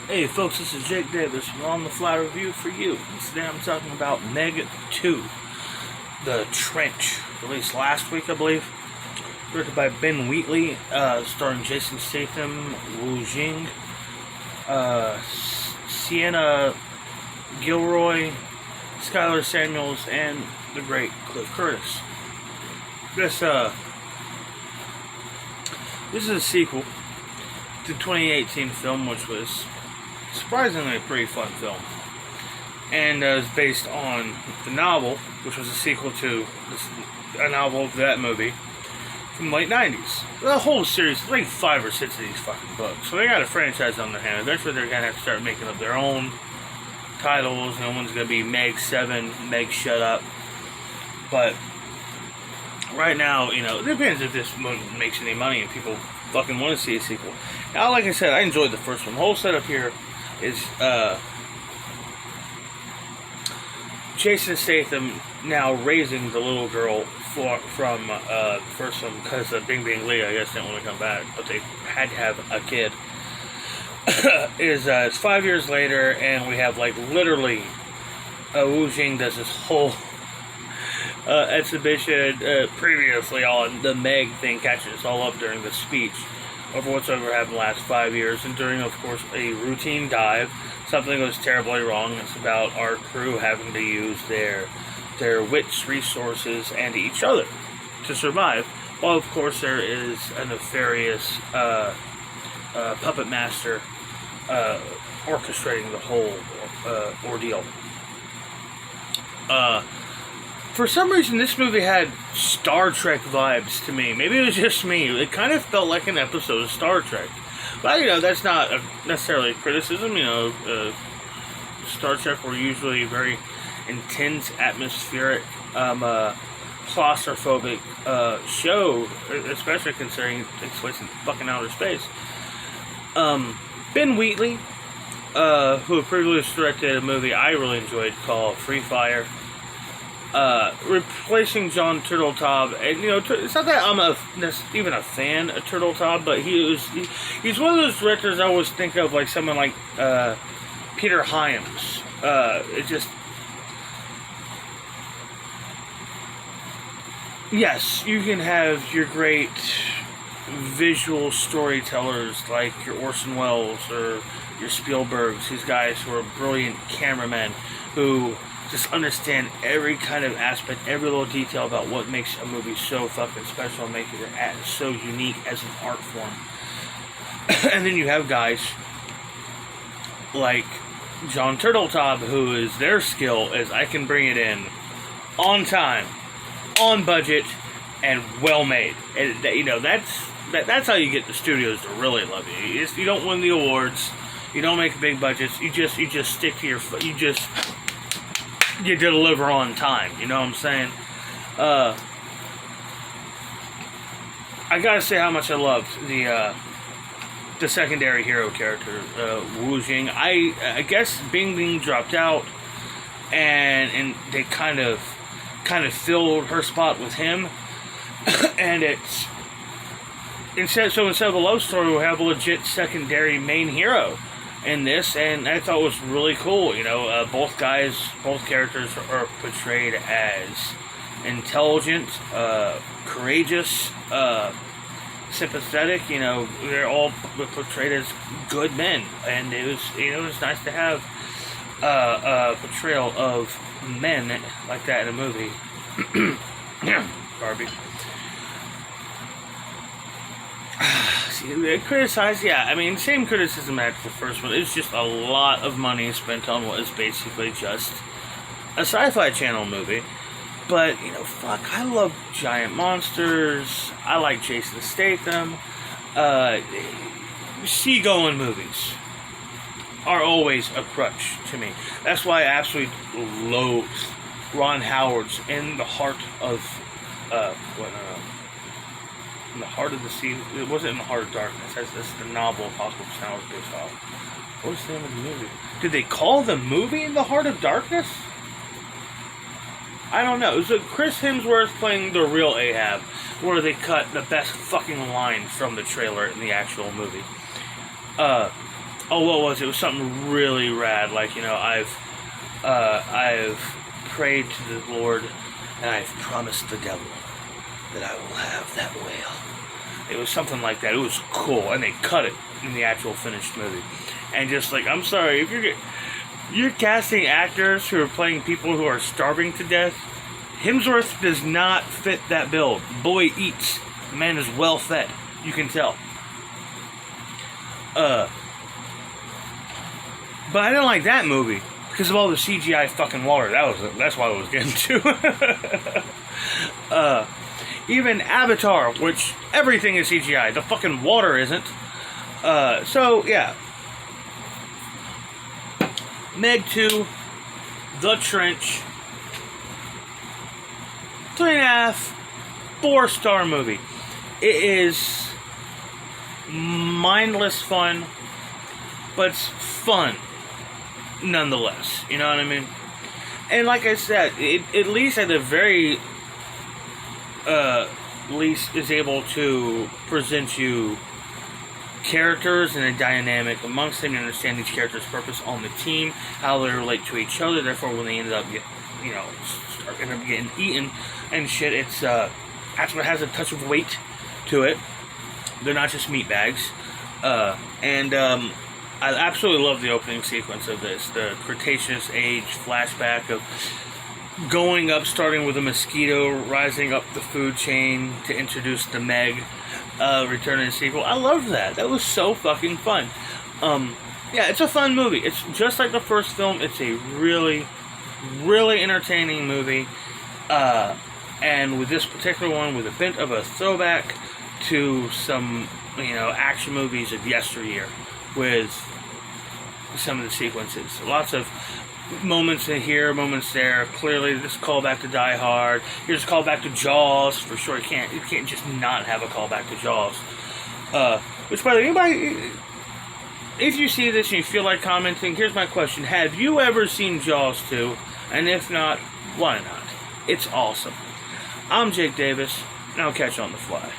Hey folks, this is Jake Davis from On the Fly Review for you. And today I'm talking about Meg 2, The Trench, released last week I believe. Directed by Ben Wheatley, starring Jason Statham, Wu Jing, Sienna Gilroy, Skylar Samuels, and the great Cliff Curtis. This is a sequel to the 2018 film, which was surprisingly a pretty fun film, and is based on the novel, which was a sequel to a novel of that movie from the late 90s. The whole series, like 5 or 6 of these fucking books, so they got a franchise on their hand. Eventually they're gonna have to start making up their own titles. No one's gonna be Meg 7, Meg Shut Up, but right now, it depends if this movie makes any money and people fucking want to see a sequel. Now, like I said, I enjoyed the first one. The whole setup here is Jason Statham now raising the little girl from the first one, because Bing Bing Lee, I guess, didn't want to come back, but they had to have a kid. It's 5 years later, and we have, like, literally Wu Jing does this whole exhibition previously on the Meg thing, catching us all up during the speech over what's ever happened the last 5 years, and during, of course, a routine dive, something goes terribly wrong. It's about our crew having to use their wits, resources, and each other to survive, while, of course, there is a nefarious puppet master orchestrating the whole ordeal. For some reason, this movie had Star Trek vibes to me. Maybe it was just me. It kind of felt like an episode of Star Trek. But, that's not necessarily a criticism. Star Trek were usually very intense, atmospheric, claustrophobic show, especially considering it takes place in fucking outer space. Ben Wheatley, who previously directed a movie I really enjoyed called Free Fire, replacing John Turteltaub, and it's not that I'm even a fan of Turteltaub, but he's one of those directors I always think of, like someone like Peter Hyams. Yes, you can have your great visual storytellers like your Orson Welles or your Spielbergs, these guys who are brilliant cameramen who just understand every kind of aspect, every little detail about what makes a movie so fucking special and makes it so unique as an art form. And then you have guys like John Turteltaub, who is their skill is I can bring it in on time, on budget, and well made. And that's how you get the studios to really love you. You don't win the awards, you don't make big budgets, you just stick to you deliver on time, you know what I'm saying? I gotta say how much I loved the secondary hero character, Wu Jing. I guess Bing Bing dropped out, and they kind of filled her spot with him, and instead of a love story, we'll have a legit secondary main hero in this, and I thought it was really cool. Both characters are portrayed as intelligent, courageous, sympathetic. They're all portrayed as good men, and it was nice to have a portrayal of men like that in a movie. Barbie. Criticized, same criticism as the first one. It's just a lot of money spent on what is basically just a Sci-Fi Channel movie. But, I love giant monsters. I like Jason Statham. Seagoing movies are always a crutch to me. That's why I absolutely loathe Ron Howard's In the Heart of In the Heart of the Sea. It wasn't In the Heart of Darkness. That's the novel Apocalypse Now is based off. What was the name of the movie? Did they call the movie In the Heart of Darkness? I don't know. It was Chris Hemsworth playing the real Ahab, where they cut the best fucking line from the trailer in the actual movie. Oh, what was it? It was something really rad. Like, you know, I've prayed to the Lord, and I've promised the devil that I will have that whale. It was something like that. It was cool, and they cut it in the actual finished movie. And just like, I'm sorry, if you're casting actors who are playing people who are starving to death, Hemsworth does not fit that bill. Boy eats. The man is well fed. You can tell. But I didn't like that movie because of all the CGI fucking water. That's why I was getting to. Even Avatar, which everything is CGI, the fucking water isn't. So yeah. Meg 2, The Trench, 3.5, 4-star movie. It is mindless fun, but it's fun nonetheless. You know what I mean? And like I said, it at least at the very least is able to present you characters and a dynamic amongst them. You understand each character's purpose on the team, how they relate to each other. Therefore, when they end up getting eaten and shit, it's that's what has a touch of weight to it. They're not just meat bags. I absolutely love the opening sequence of this. The Cretaceous age flashback of going up, starting with a mosquito, rising up the food chain to introduce the Meg return and sequel. I loved that. That was so fucking fun. Yeah, it's a fun movie. It's just like the first film. It's a really, really entertaining movie. And with this particular one, with a bit of a throwback to some, action movies of yesteryear with some of the sequences. Lots of moments in here, moments there. Clearly, this callback to Die Hard. Here's a callback to Jaws for sure. You can't just not have a callback to Jaws. Which, by the way, anybody, if you see this and you feel like commenting, here's my question: have you ever seen Jaws 2? And if not, why not? It's awesome. I'm Jake Davis, and I'll catch you on the fly.